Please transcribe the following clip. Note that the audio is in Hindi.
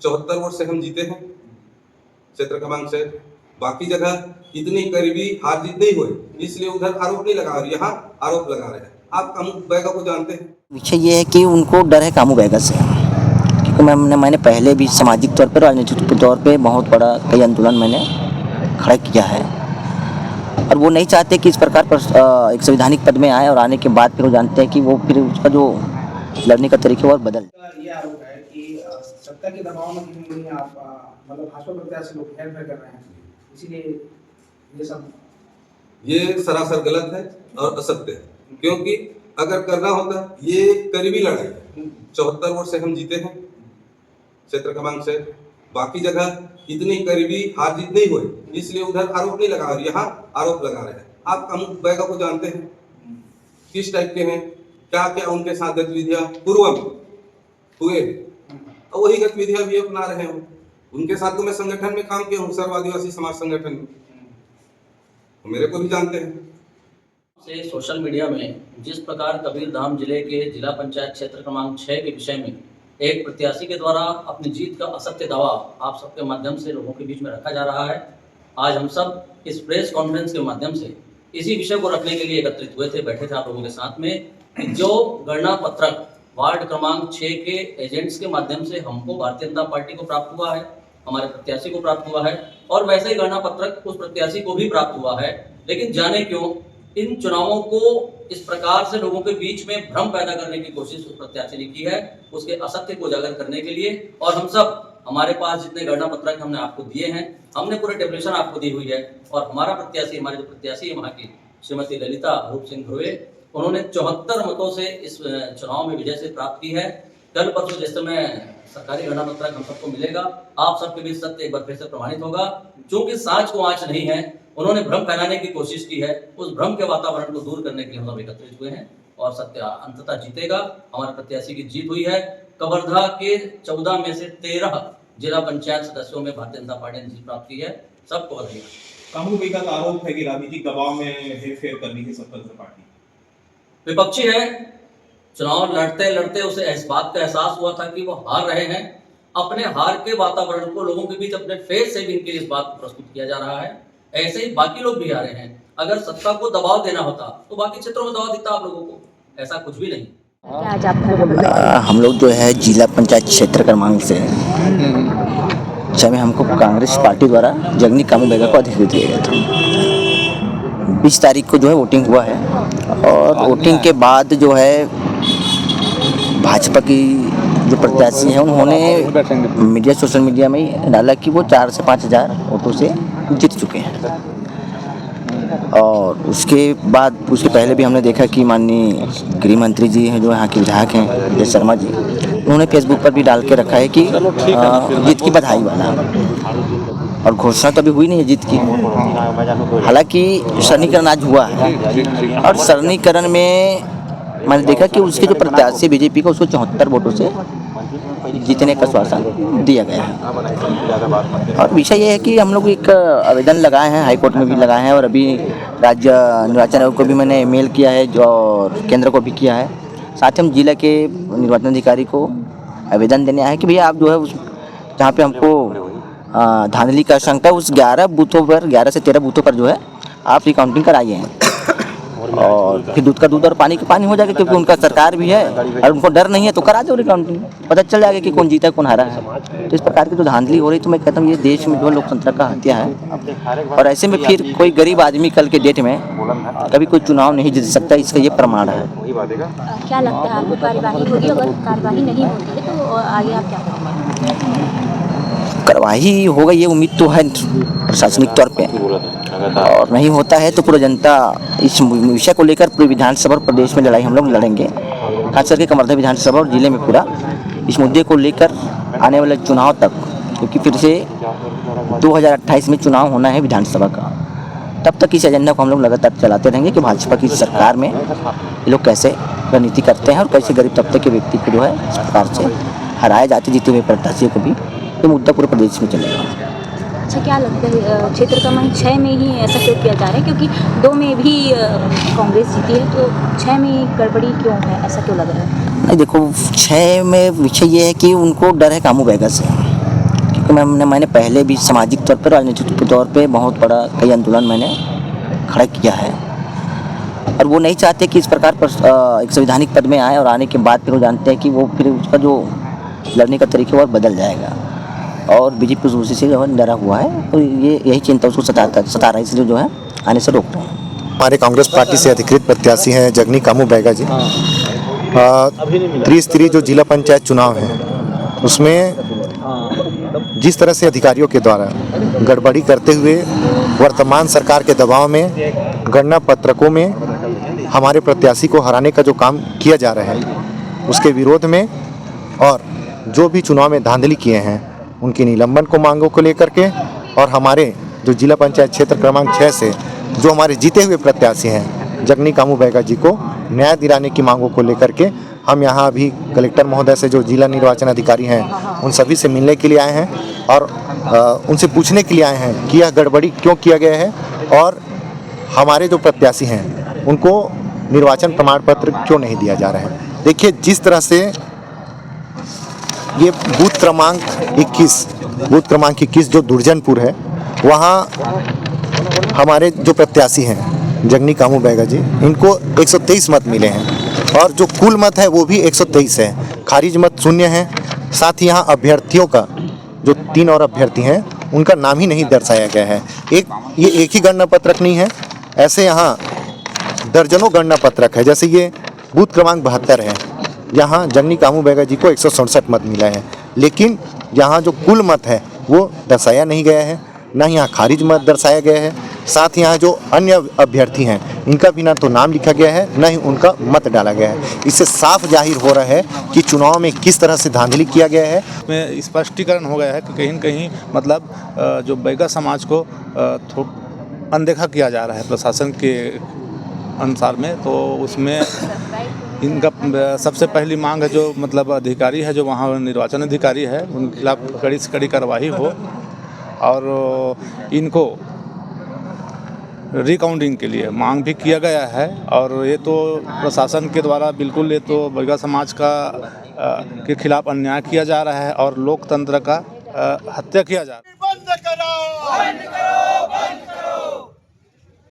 74 वोट से हम जीते हैं क्षेत्र क्रमांक 6। बाकी जगह इतनी करीबी हार जीत नहीं हुई, इसलिए उधर आरोप नहीं लगा और यहाँ आरोप लगा रहे हैं। आप कामू बैगा को जानते हैं। विषय ये है कि उनको डर है कामू बैगा से, क्योंकि मैंने पहले भी सामाजिक तौर पर, राजनीतिक तौर पे बहुत बड़ा कई आंदोलन मैंने खड़ा किया है, और वो नहीं चाहते कि इस प्रकार पर एक संवैधानिक पद में आए, और आने के बाद फिर वो जानते हैं कि वो फिर उसका जो लड़ने का तरीका वो बदल। ये आरोप है कि सत्ता के दबाव में कहीं आप मतलब भाजपा प्रत्याशी लोग हेरफेर कर रहे हैं, इसीलिए ये सरासर गलत है और असत्य है, क्योंकि अगर करना होता, ये करीबी लड़ाई है। 74 वोट से हम जीते हैं क्षेत्र क्रमांक 6। बाकी जगह इतनी करीबी हार जीत नहीं हुई, इसलिए उधर आरोप नहीं लगा और यहाँ आरोप लगा रहे हैं। आप कामू बैगा को जानते हैं, किस टाइप के हैं, क्या क्या उनके साथ गतिविधियां पूर्व में हुए, और वही गतिविधियां भी अपना रहे हो। उनके साथ तो मैं संगठन में काम किया हूँ, सर्व आदिवासी समाज संगठन में, मेरे को भी जानते हैं। से सोशल मीडिया में जिस प्रकार कबीरधाम जिले के जिला पंचायत क्षेत्र क्रमांक 6 के विषय में एक प्रत्याशी के द्वारा अपनी जीत का असत्य दावा आप सबके माध्यम से लोगों के बीच में रखा जा रहा है, आज हम सब इस प्रेस कॉन्फ्रेंस के माध्यम से इसी विषय को रखने के लिए एकत्रित हुए थे, बैठे थे आप लोगों के साथ में, कि जो गणना पत्रक वार्ड क्रमांक 6 के एजेंट्स के माध्यम से हमको भारतीय जनता पार्टी को प्राप्त हुआ है, हमारे प्रत्याशी को प्राप्त हुआ है, और वैसे ही गणना पत्रक उस प्रत्याशी को भी प्राप्त हुआ है, लेकिन जाने क्यों इन चुनावों को इस प्रकार से लोगों के बीच में भ्रम पैदा करने की कोशिश उस प्रत्याशी ने की है, उसके असत्य को उजागर करने के लिए। और हम सब, हमारे पास जितने गणना पत्रक हमने आपको दिए हैं, हमने पूरे टेबलेशन आपको दी हुई है, और हमारा प्रत्याशी, हमारे जो प्रत्याशी है वहाँ की श्रीमती ललिता रूप सिंह ध्रुवे, उन्होंने 74 मतों से इस चुनाव में विजय से प्राप्त की है। कल परसों जिस समय सरकारी गणना पत्रक हम सबको मिलेगा, आप सबके बीच सत्य एक बार फिर से प्रमाणित होगा। चूंकि सांच को आंच नहीं है, उन्होंने भ्रम फैलाने की कोशिश की है, उस भ्रम के वातावरण को दूर करने के लिए हम सब एकत्रित हुए हैं, और सत्य अंततः जीतेगा। हमारे प्रत्याशी की जीत हुई है। कवर्धा के 14 में से 13 जिला पंचायत सदस्यों में भारतीय जनता पार्टी ने जीत प्राप्त की है। सबको बधाई। कामू बैगा का आरोप है कि राजनीतिक दबाव में हेरफेर कर रही है स्वतंत्र पार्टी। विपक्षी है, चुनाव लड़ते लड़ते उसे इस बात का एहसास हुआ था कि वो हार रहे हैं। अपने हार के वातावरण को लोगों के बीच अपने फेस से भी इनके लिए इस बात को प्रस्तुत किया जा रहा है। ऐसे ही बाकी लोग भी आ रहे हैं। अगर सत्ता को दबाव देना होता तो बाकी क्षेत्रों में दबाव देता आप लोगों को, ऐसा कुछ भी नहीं। हम लोग जो है जिला पंचायत क्षेत्र क्रमांक से में हमको कांग्रेस पार्टी द्वारा जगनी कामू बैगा को अधिकृत किया गया था। 20 तारीख को जो है वोटिंग हुआ है, और वोटिंग के बाद जो है भाजपा की जो प्रत्याशी हैं उन्होंने मीडिया, सोशल मीडिया में ही डाला कि वो 4 से 5 हज़ार वोटों से जीत चुके हैं। और उसके बाद, उसके पहले भी हमने देखा कि माननीय गृह मंत्री जी हैं, जो यहाँ के विधायक हैं जय शर्मा जी, उन्होंने फेसबुक पर भी डाल के रखा है कि जीत की बधाई वाला, और घोषणा तो अभी हुई नहीं है जीत की। हालांकि सरलीकरण आज हुआ है, और सरलीकरण में मैंने देखा कि उसके जो प्रत्याशी बीजेपी का, उसको 74 वोटों से जीतने का आश्वासन दिया गया है। और विषय ये है कि हम लोग एक आवेदन लगाए हैं, हाईकोर्ट में भी लगाए हैं, और अभी राज्य निर्वाचन आयोग को भी मैंने मेल किया है, जो केंद्र को भी किया है। साथ ही हम जिला के निर्वाचन अधिकारी को आवेदन देने आए हैं कि भैया आप जो है उस जहाँ पे हमको धांधली का आशंका, उस 11 बूथों पर, 11 से 13 बूथों पर जो है आप रिकाउंटिंग कराइए हैं, और फिर दूध का दूध और पानी का पानी हो जाएगा, क्योंकि उनका सरकार भी है और उनको डर नहीं है, तो करा दो रिकाउंटिंग, पता चल जाएगा कि कौन जीता कौन हारा है। तो इस प्रकार की जो धांधली हो रही, तो मैं कहता हूँ ये देश में जो लोकतंत्र का हत्या है, और ऐसे में फिर कोई गरीब आदमी कल के डेट में कभी कोई चुनाव नहीं जीत सकता, इसका ये प्रमाण है। क्या लगता है आपको कार्यवाही होगी? अगर कार्यवाही नहीं होती है तो आगे आप क्या करेंगे? कार्रवाई होगा ये उम्मीद तो है प्रशासनिक तौर पे, और नहीं होता है तो पूरा जनता इस विषय को लेकर पूरे विधानसभा और प्रदेश में लड़ाई हम लोग लड़ेंगे, खास करके कवर्धा विधानसभा और जिले में पूरा इस मुद्दे को लेकर आने वाले चुनाव तक, क्योंकि फिर से 2028 में चुनाव होना है विधानसभा का। तब तक इस एजेंडा को हम लोग लगातार चलाते रहेंगे कि भाजपा की सरकार में ये लोग कैसे राजनीति करते हैं, और कैसे गरीब तबके के व्यक्ति को जो है इस प्रकार से हराए जाते जीते हुए प्रत्याशियों को भी, ये मुद्दा पूरे प्रदेश में चलेगा। अच्छा, क्या लगता है क्षेत्र क्रमांक 6 में ही ऐसा क्यों किया जा रहा है? क्योंकि 2 में भी कांग्रेस जीती है, तो 6 में गड़बड़ी क्यों है, ऐसा क्यों लग रहा है? नहीं देखो, 6 में विषय ये है कि उनको डर है कामू बैगा से, क्योंकि मैंने पहले भी सामाजिक तौर पर, राजनीतिक तौर पे बहुत बड़ा कई आंदोलन मैंने खड़ा किया है, और वो नहीं चाहते कि इस प्रकार पर एक संवैधानिक पद में आए, और आने के बाद फिर वो जानते हैं कि वो फिर उसका जो लड़ने का तरीका वो बदल जाएगा, और बीजेपी उसी से जो है डरा हुआ है, तो ये यही चिंता उसको सता रहा है, इसलिए जो है आने से रोक रहे हैं। हमारे कांग्रेस पार्टी से अधिकृत प्रत्याशी हैं जगनी कामू बैगा जी। त्रिस्तरीय जो जिला पंचायत चुनाव है उसमें जिस तरह से अधिकारियों के द्वारा गड़बड़ी करते हुए वर्तमान सरकार के दबाव में गणना पत्रकों में हमारे प्रत्याशी को हराने का जो काम किया जा रहा है उसके विरोध में, और जो भी चुनाव में धांधली किए हैं उनकी निलंबन को मांगों को लेकर के, और हमारे जो जिला पंचायत क्षेत्र क्रमांक 6 से जो हमारे जीते हुए प्रत्याशी हैं जगनी कामू बैगा जी को न्याय दिलाने की मांगों को लेकर के हम यहाँ अभी कलेक्टर महोदय से, जो जिला निर्वाचन अधिकारी हैं, उन सभी से मिलने के लिए आए हैं, और उनसे पूछने के लिए आए हैं कि यह गड़बड़ी क्यों किया गया है, और हमारे जो प्रत्याशी हैं उनको निर्वाचन प्रमाण पत्र क्यों नहीं दिया जा रहा है। देखिए, जिस तरह से ये बूथ क्रमांक 21 जो दुर्जनपुर है, वहाँ हमारे जो प्रत्याशी हैं जगनी कामू बैगा जी, इनको 123 मत मिले हैं, और जो कुल मत है वो भी 123 है, खारिज मत 0 है। साथ ही यहाँ अभ्यर्थियों का जो 3 और अभ्यर्थी हैं उनका नाम ही नहीं दर्शाया गया है। ये एक ही गणना पत्रक नहीं है, ऐसे यहाँ दर्जनों गणना पत्रक है। जैसे ये बूथ क्रमांक 72 है, यहाँ जगनी कामू बैगा जी को 167 मत मिला है, लेकिन यहाँ जो कुल मत है वो दर्शाया नहीं गया है, ना यहाँ खारिज मत दर्शाया गया है। साथ ही यहाँ जो अन्य अभ्यर्थी हैं इनका भी ना तो नाम लिखा गया है, ना ही उनका मत डाला गया है। इससे साफ जाहिर हो रहा है कि चुनाव में किस तरह से धांधली किया गया है। में स्पष्टीकरण हो गया है कि कहीं न कहीं मतलब जो बैगा समाज को अनदेखा किया जा रहा है प्रशासन के अनुसार में, तो उसमें इनका सबसे पहली मांग है जो मतलब अधिकारी है, जो वहाँ निर्वाचन अधिकारी है, उनके खिलाफ कड़ी से कड़ी कार्रवाई हो, और इनको रिकाउंटिंग के लिए मांग भी किया गया है। और ये तो प्रशासन के द्वारा बिल्कुल ये तो बैगा समाज का के खिलाफ अन्याय किया जा रहा है और लोकतंत्र का हत्या किया जा रहा है।